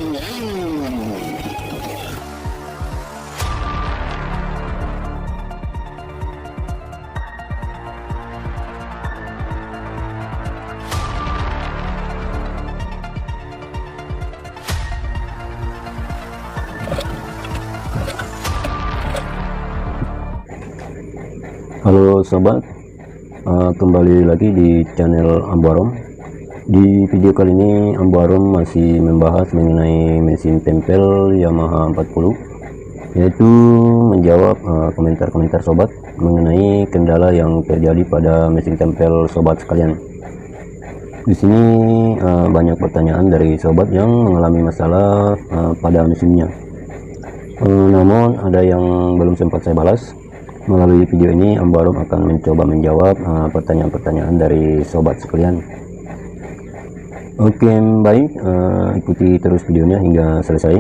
Halo sobat, kembali lagi di channel Ambarom. Di video kali ini Ambarom masih membahas mengenai mesin tempel Yamaha 40, yaitu menjawab komentar-komentar sobat mengenai kendala yang terjadi pada mesin tempel sobat sekalian. Di sini banyak pertanyaan dari sobat yang mengalami masalah pada mesinnya. Namun ada yang belum sempat saya balas. Melalui video ini Ambarom akan mencoba menjawab pertanyaan-pertanyaan dari sobat sekalian. Oke, baik, ikuti terus videonya hingga selesai.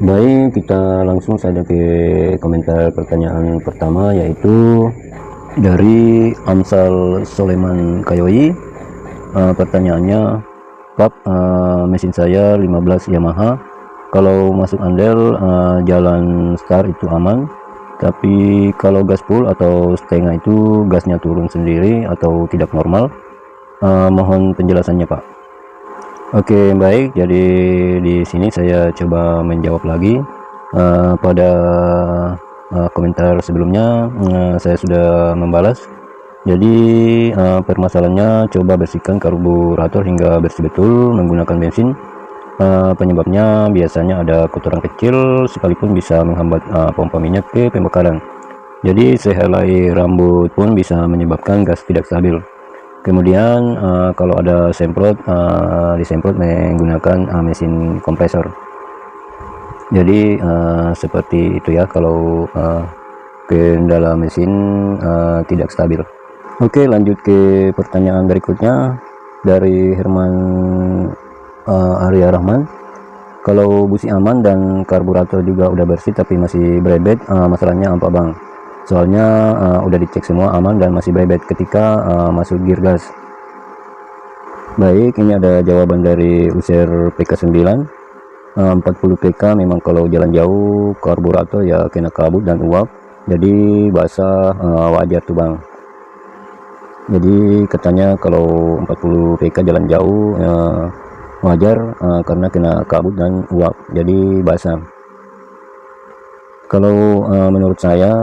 Baik, kita langsung saja ke komentar pertanyaan pertama, yaitu dari Amsal Soleman Kayoi. Pertanyaannya, Pak, mesin saya 15 Yamaha. Kalau masuk andel jalan start itu aman, tapi kalau gas full atau setengah itu gasnya turun sendiri atau tidak normal. Mohon penjelasannya, Pak. Oke, baik, jadi di sini saya coba menjawab lagi. Pada komentar sebelumnya saya sudah membalas. Jadi permasalahannya, coba bersihkan karburator hingga bersih betul menggunakan bensin. Penyebabnya biasanya ada kotoran kecil sekalipun bisa menghambat pompa minyak ke pembakaran. Jadi sehelai rambut pun bisa menyebabkan gas tidak stabil. Kemudian kalau ada semprot, disemprot menggunakan mesin kompresor. Jadi seperti itu ya kalau kendala mesin tidak stabil. Oke, lanjut ke pertanyaan berikutnya dari Herman Arya Rahman. Kalau busi aman dan karburator juga udah bersih tapi masih berebet, masalahnya apa bang? Soalnya udah dicek semua aman dan masih berebet ketika masuk gear gas. Baik, ini ada jawaban dari user PK9. 40 PK memang kalau jalan jauh karburator ya kena kabut dan uap, jadi basah, wajar tuh bang. Jadi katanya kalau 40 PK jalan jauh wajar karena kena kabut dan uap, jadi basah. Kalau menurut saya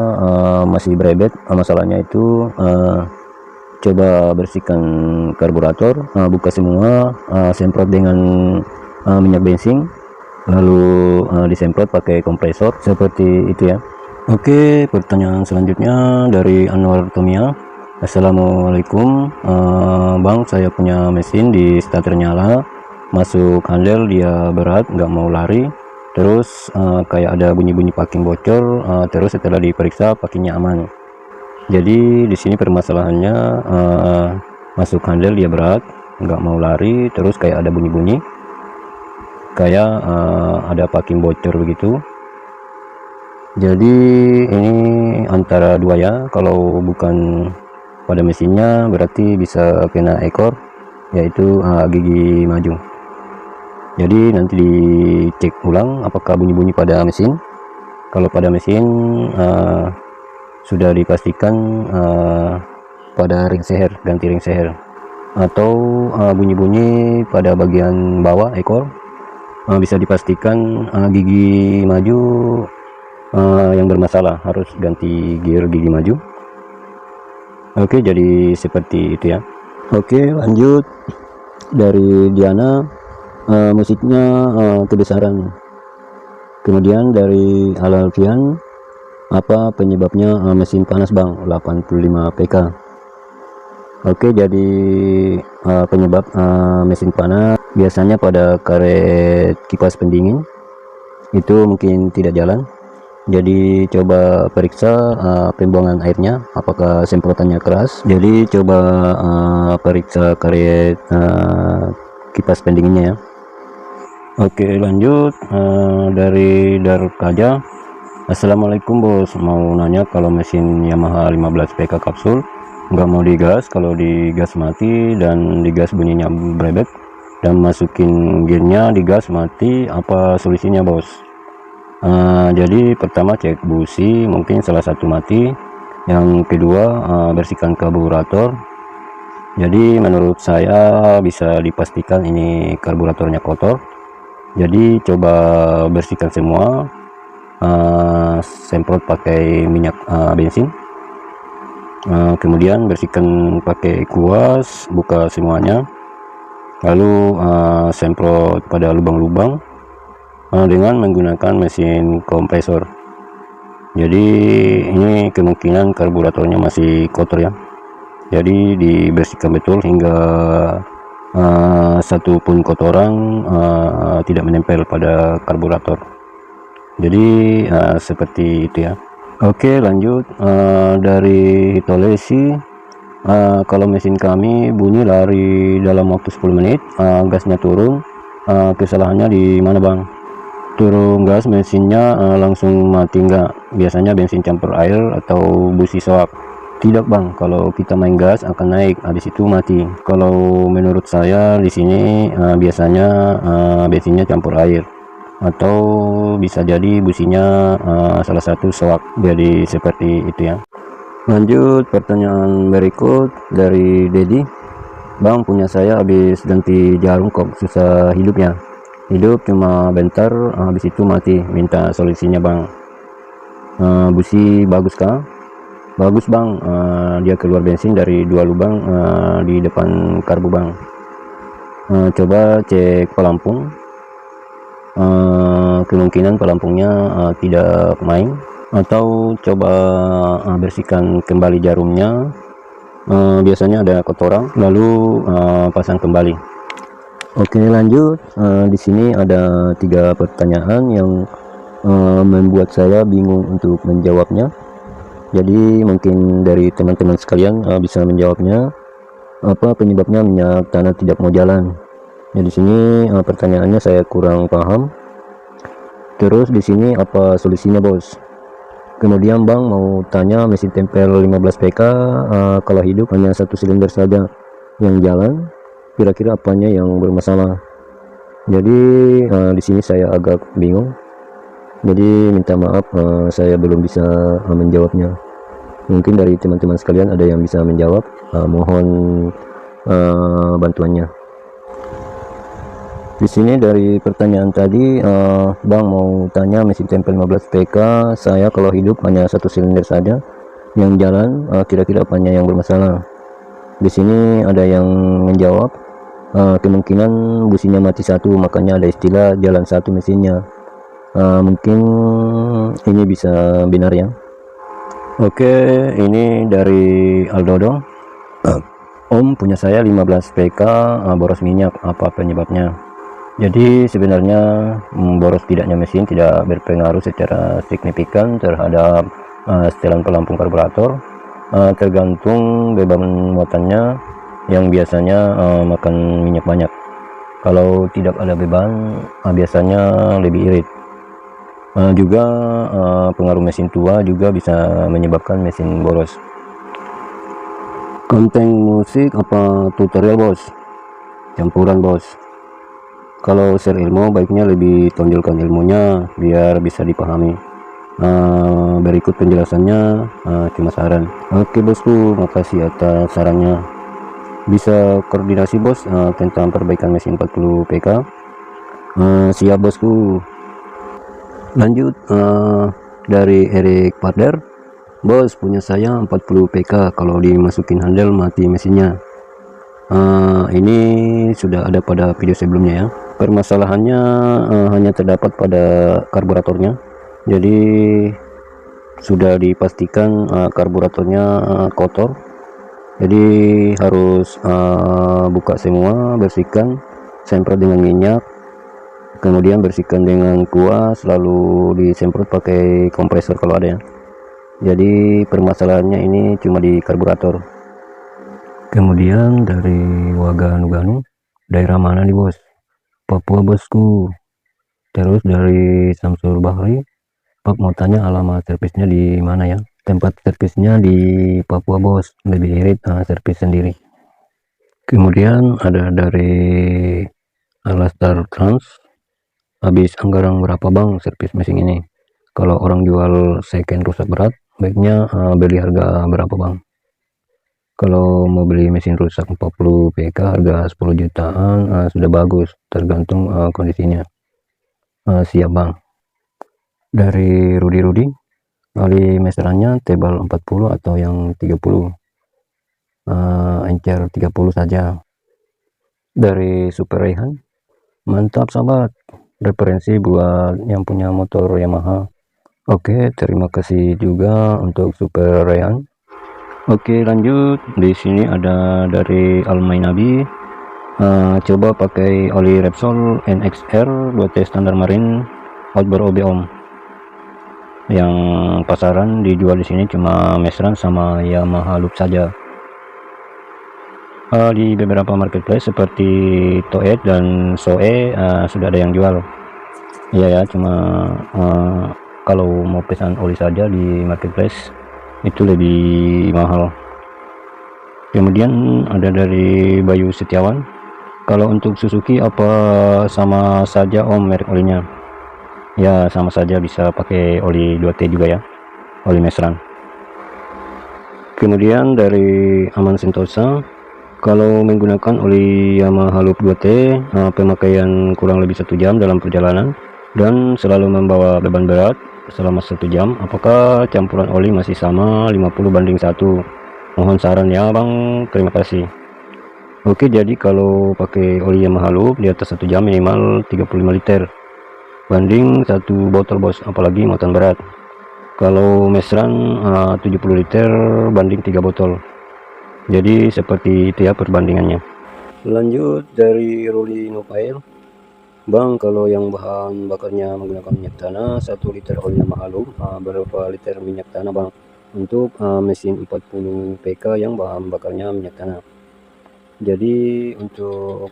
masih berebet, masalahnya itu coba bersihkan karburator, buka semua, semprot dengan minyak bensin, lalu disemprot pakai kompresor seperti itu ya. Oke, pertanyaan selanjutnya dari Anwar Tomia. Assalamualaikum bang, saya punya mesin di starter nyala, masuk handle dia berat, nggak mau lari, terus kayak ada bunyi-bunyi packing bocor, terus setelah diperiksa packingnya aman. Jadi di sini permasalahannya masuk handle dia berat, nggak mau lari, terus kayak ada bunyi-bunyi kayak ada packing bocor begitu. Jadi ini antara dua ya, kalau bukan pada mesinnya berarti bisa kena ekor, yaitu gigi maju. Jadi nanti dicek ulang apakah bunyi-bunyi pada mesin. Kalau pada mesin sudah dipastikan pada ring seher, ganti ring seher. Atau bunyi-bunyi pada bagian bawah ekor, bisa dipastikan gigi maju yang bermasalah, harus ganti gear gigi maju. Oke, jadi seperti itu ya. Oke, lanjut dari Diana. Musiknya kebesaran. Kemudian dari Alalfian, apa penyebabnya mesin panas bang 85 PK? Oke, jadi penyebab mesin panas biasanya pada karet kipas pendingin itu mungkin tidak jalan. Jadi coba periksa pembuangan airnya, apakah semprotannya keras. Jadi coba periksa karet kipas pendinginnya ya. Oke, lanjut dari Darkaja. Assalamualaikum bos, mau nanya kalau mesin Yamaha 15 PK kapsul nggak mau digas. Kalau digas mati dan digas bunyinya brebet, dan masukin gearnya digas mati, apa solusinya bos? Jadi pertama cek busi, mungkin salah satu mati. Yang kedua bersihkan karburator. Jadi menurut saya bisa dipastikan ini karburatornya kotor. Jadi coba bersihkan semua, semprot pakai minyak bensin. Kemudian bersihkan pakai kuas, buka semuanya, lalu semprot pada lubang-lubang dengan menggunakan mesin kompresor. Jadi ini kemungkinan karburatornya masih kotor ya, jadi dibersihkan betul hingga satupun kotoran tidak menempel pada karburator. Jadi seperti itu ya. Oke, lanjut. Dari Hitoleshi, kalau mesin kami bunyi lari dalam waktu 10 menit, gasnya turun. Kesalahannya di mana bang? Turun gas mesinnya langsung mati nggak? Biasanya bensin campur air atau busi soak? Tidak bang, kalau kita main gas akan naik, habis itu mati. Kalau menurut saya di sini biasanya bensinnya campur air, atau bisa jadi businya salah satu soak, jadi seperti itu ya. Lanjut pertanyaan berikut dari Dedi. Bang, punya saya habis ganti jarum kok susah hidupnya. Hidup cuma bentar, habis itu mati. Minta solusinya bang. Busi bagus kah? Bagus bang, dia keluar bensin dari 2 lubang di depan karbu bang. Coba cek pelampung. Kemungkinan pelampungnya tidak main, atau coba bersihkan kembali jarumnya. Biasanya ada kotoran, lalu pasang kembali. Oke, lanjut. Di sini ada 3 pertanyaan yang membuat saya bingung untuk menjawabnya. Jadi mungkin dari teman-teman sekalian bisa menjawabnya. Apa penyebabnya minyak tanah tidak mau jalan? Ya, di sini pertanyaannya saya kurang paham. Terus di sini apa solusinya bos? Kemudian bang mau tanya, mesin tempel 15 PK kalau hidup hanya 1 silinder saja yang jalan, kira-kira apanya yang bermasalah? Jadi di sini saya agak bingung. Jadi minta maaf, saya belum bisa menjawabnya. Mungkin dari teman-teman sekalian ada yang bisa menjawab, mohon bantuannya. Di sini dari pertanyaan tadi, bang mau tanya mesin tempel 15 PK saya kalau hidup hanya 1 silinder saja yang jalan, kira-kira apanya yang bermasalah? Di sini ada yang menjawab, kemungkinan businya mati satu, makanya ada istilah jalan satu mesinnya. Mungkin ini bisa benar ya. Oke, ini dari Aldodo. Om, punya saya 15 PK boros minyak, apa penyebabnya? Jadi sebenarnya boros tidaknya mesin tidak berpengaruh secara signifikan terhadap setelan pelampung karburator. Tergantung beban muatannya yang biasanya makan minyak banyak. Kalau tidak ada beban, biasanya lebih irit. Juga pengaruh mesin tua juga bisa menyebabkan mesin boros. Konten musik apa tutorial bos? Campuran bos. Kalau share ilmu baiknya lebih tonjolkan ilmunya biar bisa dipahami. Berikut penjelasannya cuma saran. Oke bosku, makasih atas sarannya. Bisa koordinasi bos tentang perbaikan mesin 40 PK. Siap bosku. Lanjut dari Erik Parder. Bos, punya saya 40 PK kalau dimasukin handle mati mesinnya. Ini sudah ada pada video sebelumnya ya. Permasalahannya hanya terdapat pada karburatornya. Jadi sudah dipastikan karburatornya kotor. Jadi harus buka semua, bersihkan, semprot dengan minyak, kemudian bersihkan dengan kuas, lalu disemprot pakai kompresor kalau ada ya. Jadi permasalahannya ini cuma di karburator. Kemudian dari Waganuganu, daerah mana nih bos? Papua bosku. Terus dari Samsul Bahri, Pak mau tanya alamat servisnya di mana ya? tempat servisnya di Papua bos, lebih irit servis sendiri. Kemudian ada dari Alastar Trans, habis anggaran berapa bang servis mesin ini? Kalau orang jual second rusak berat, baiknya beli harga berapa bang? Kalau mau beli mesin rusak 40 PK harga 10 jutaan sudah bagus, tergantung kondisinya. Siap bang. Dari Rudi, oli meterannya tebal 40 atau yang 30, encer 30 saja. Dari Super Rehan, mantap sahabat, referensi buat yang punya motor Yamaha. Oke, terima kasih juga untuk Super Rehan. Oke, lanjut. Di sini ada dari Almainabi, coba pakai oli Repsol NXR 2T standar marine outboard OB om. Yang pasaran dijual di sini cuma Mesran sama Yamaha Loop saja. Di beberapa marketplace seperti Toet dan Soe sudah ada yang jual. Iya ya, cuma kalau mau pesan oli saja di marketplace itu lebih mahal. Kemudian ada dari Bayu Setiawan, kalau untuk Suzuki apa sama saja om merek olinya? Ya sama saja, bisa pakai oli 2T juga ya, oli Mesran. Kemudian dari Aman Sentosa, kalau menggunakan oli Yamaha Loop 2T pemakaian kurang lebih 1 jam dalam perjalanan dan selalu membawa beban berat selama 1 jam, apakah campuran oli masih sama 50:1? Mohon saran ya bang, terima kasih. Oke, jadi kalau pakai oli Yamaha Loop di atas 1 jam minimal 35 liter banding 1 botol bos, apalagi muatan berat. Kalau Mesran 70 liter banding 3 botol. Jadi seperti itu ya perbandingannya. Lanjut dari Ruli Nopail, bang kalau yang bahan bakarnya menggunakan minyak tanah 1 liter oli Yamaha Loop berapa liter minyak tanah bang untuk mesin 40 PK yang bahan bakarnya minyak tanah? Jadi untuk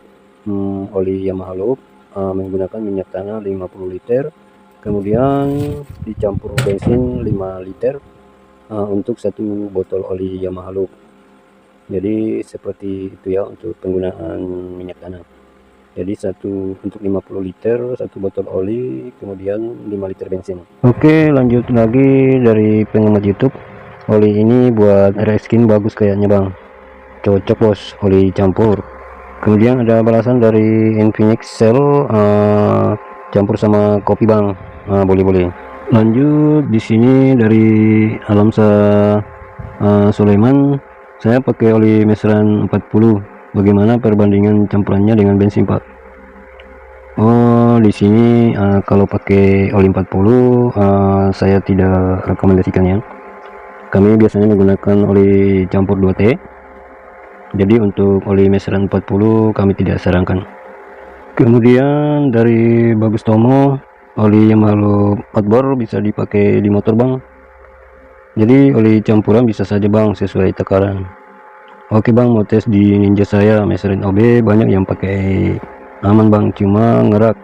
oli Yamaha Loop menggunakan minyak tanah 50 liter, kemudian dicampur bensin 5 liter untuk 1 botol oli Yamaha Loop. Jadi seperti itu ya untuk penggunaan minyak tanah. Jadi untuk 50 liter 1 botol oli, kemudian 5 liter bensin. Oke, lanjut lagi dari penggemar YouTube, oli ini buat reskin bagus kayaknya bang, cocok bos, oli campur. Kemudian ada balasan dari Infinix Cell campur sama kopi bang, boleh. Lanjut di sini dari Alamsa Sulaiman, saya pakai oli Mesran 40, bagaimana perbandingan campurannya dengan bensin pak? Oh, di sini kalau pakai oli 40 saya tidak rekomendasikan ya, kami biasanya menggunakan oli campur 2T. Jadi untuk oli Mesran 40 kami tidak sarankan. Kemudian dari Bagus Tomo, oli Yamaha Loop outboard bisa dipakai di motor bang, jadi oli campuran bisa saja bang sesuai takaran. Oke bang, mau tes di Ninja saya Mesran OB banyak yang pakai aman bang, cuma ngerak.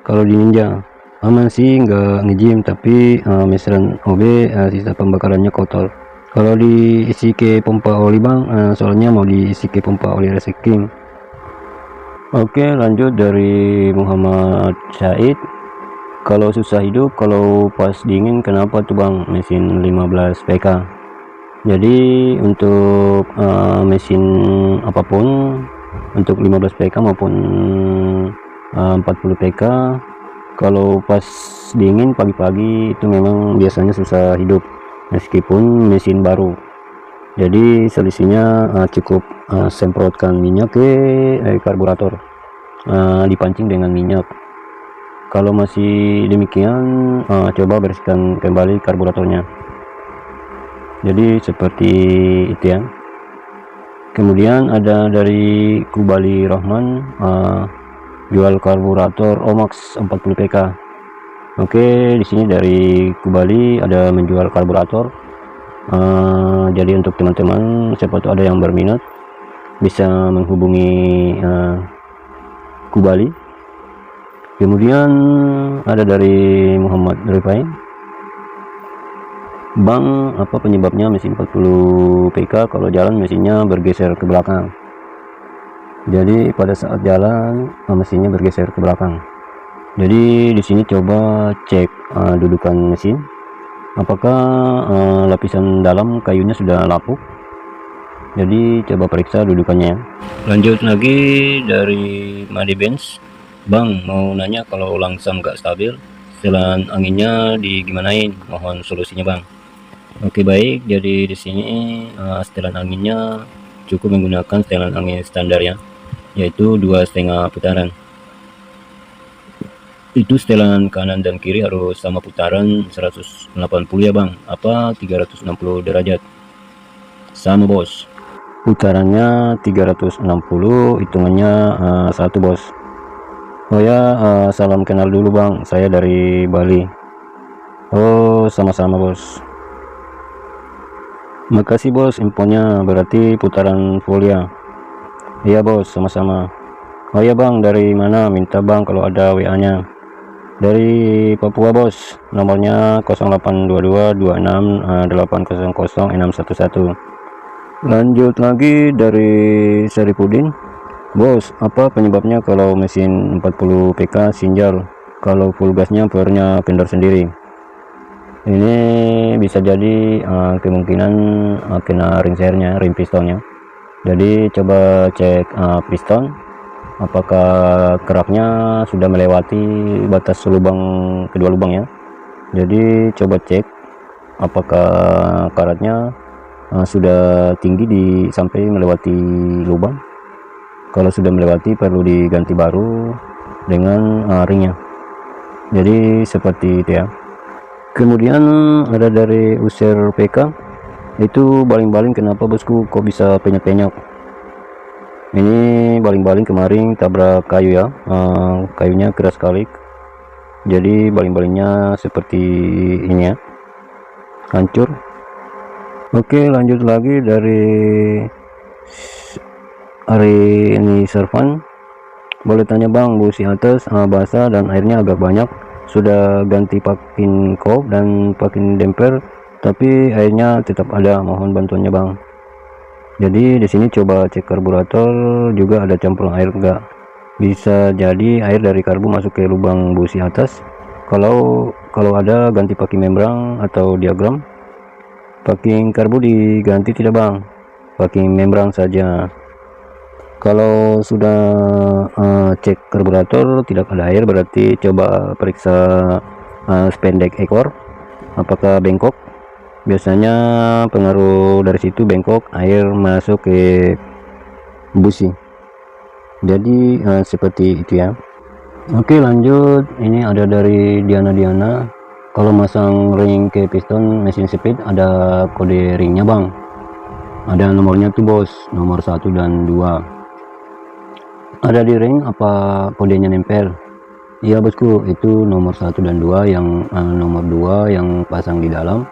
Kalau di Ninja aman sih, nggak ngejim, tapi Mesran OB sisa pembakarannya kotor. Kalau diisi ke pompa oli bang, soalnya mau diisi ke pompa oli recycling. Oke, lanjut dari Muhammad Said, kalau susah hidup kalau pas dingin kenapa tuh bang mesin 15 PK? Jadi untuk mesin apapun, untuk 15 PK maupun 40 PK, kalau pas dingin pagi-pagi itu memang biasanya susah hidup meskipun mesin baru. Jadi solusinya cukup semprotkan minyak ke karburator, dipancing dengan minyak. Kalau masih demikian coba bersihkan kembali karburatornya. Jadi seperti itu ya. Kemudian ada dari Kubali Rahman, jual karburator Omax 40 PK. Oke, di sini dari Kubali ada menjual karburator. Jadi untuk teman-teman siapa tahu ada yang berminat bisa menghubungi Kubali. Kemudian ada dari Muhammad Rifai, Bang, apa penyebabnya mesin 40 PK kalau jalan mesinnya bergeser ke belakang? Jadi pada saat jalan mesinnya bergeser ke belakang. Jadi di sini coba cek dudukan mesin, apakah lapisan dalam kayunya sudah lapuk. Jadi coba periksa dudukannya. Lanjut lagi dari Madi Benz. Bang, mau nanya kalau langsam gak stabil, setelan anginnya digimanain? Mohon solusinya bang. Oke baik, jadi di sini setelan anginnya cukup menggunakan setelan angin standar ya, yaitu 2,5 putaran. Itu setelan kanan dan kiri harus sama putaran 180 ya bang, apa 360 derajat. Sama bos, putarannya 360, hitungannya 1 bos. Oh ya, salam kenal dulu bang, saya dari Bali. Oh sama-sama bos. Makasih bos infonya, berarti putaran full ya. Iya bos, sama-sama. Oh ya bang, dari mana? Minta bang kalau ada WA nya. Dari Papua bos, nomornya 082226 800 611. Lanjut lagi dari Saripudin. Bos, apa penyebabnya kalau mesin 40 PK sinjal, kalau full gasnya powernya kendor sendiri? Ini bisa jadi kemungkinan kena ring sernya, ring pistonnya. Jadi coba cek piston, apakah keraknya sudah melewati batas lubang, kedua lubang ya. Jadi coba cek apakah karatnya sudah tinggi sampai melewati lubang. Kalau sudah melewati perlu diganti baru dengan ringnya. Jadi seperti itu ya. Kemudian ada dari User PK, itu baling-baling kenapa bosku kok bisa penyok-penyok? Ini baling-baling kemarin tabrak kayu ya, kayunya keras sekali, jadi baling-balingnya seperti ini ya, hancur. Oke lanjut lagi dari hari ini Servan. Boleh tanya bang, busi atas basah dan airnya agak banyak, sudah ganti pakin kop dan pakin damper tapi airnya tetap ada, mohon bantuannya bang. Jadi di sini coba cek karburator juga ada campuran air enggak, bisa jadi air dari karbu masuk ke lubang busi atas. Kalau ada ganti pakin membrang atau diagram. Pakin karbu diganti tidak bang, pakin membrang saja. Kalau sudah cek karburator tidak ada air, berarti coba periksa spendek ekor apakah bengkok. Biasanya pengaruh dari situ bengkok, air masuk ke busi. Jadi seperti itu ya. Oke lanjut, ini ada dari Diana. Kalau masang ring ke piston mesin speed ada kode ringnya bang, ada nomornya tuh bos, nomor 1 dan 2 ada di ring. Apa kodenya nempel? Iya bosku, itu nomor 1 dan 2, yang nomor 2 yang pasang di dalam,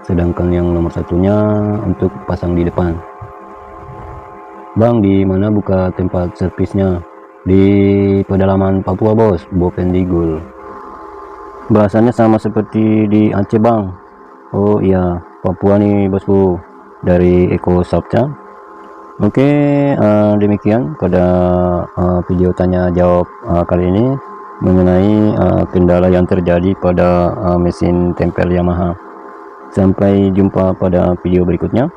sedangkan yang nomor satunya untuk pasang di depan. Bang, di mana buka tempat servisnya? Di pedalaman Papua bos, Bovendigul. Bahasanya sama seperti di Aceh bang. Oh iya, Papua nih bosku, dari Eko Sabca. Oke, demikian pada video tanya jawab kali ini mengenai kendala yang terjadi pada mesin tempel Yamaha. Sampai jumpa pada video berikutnya.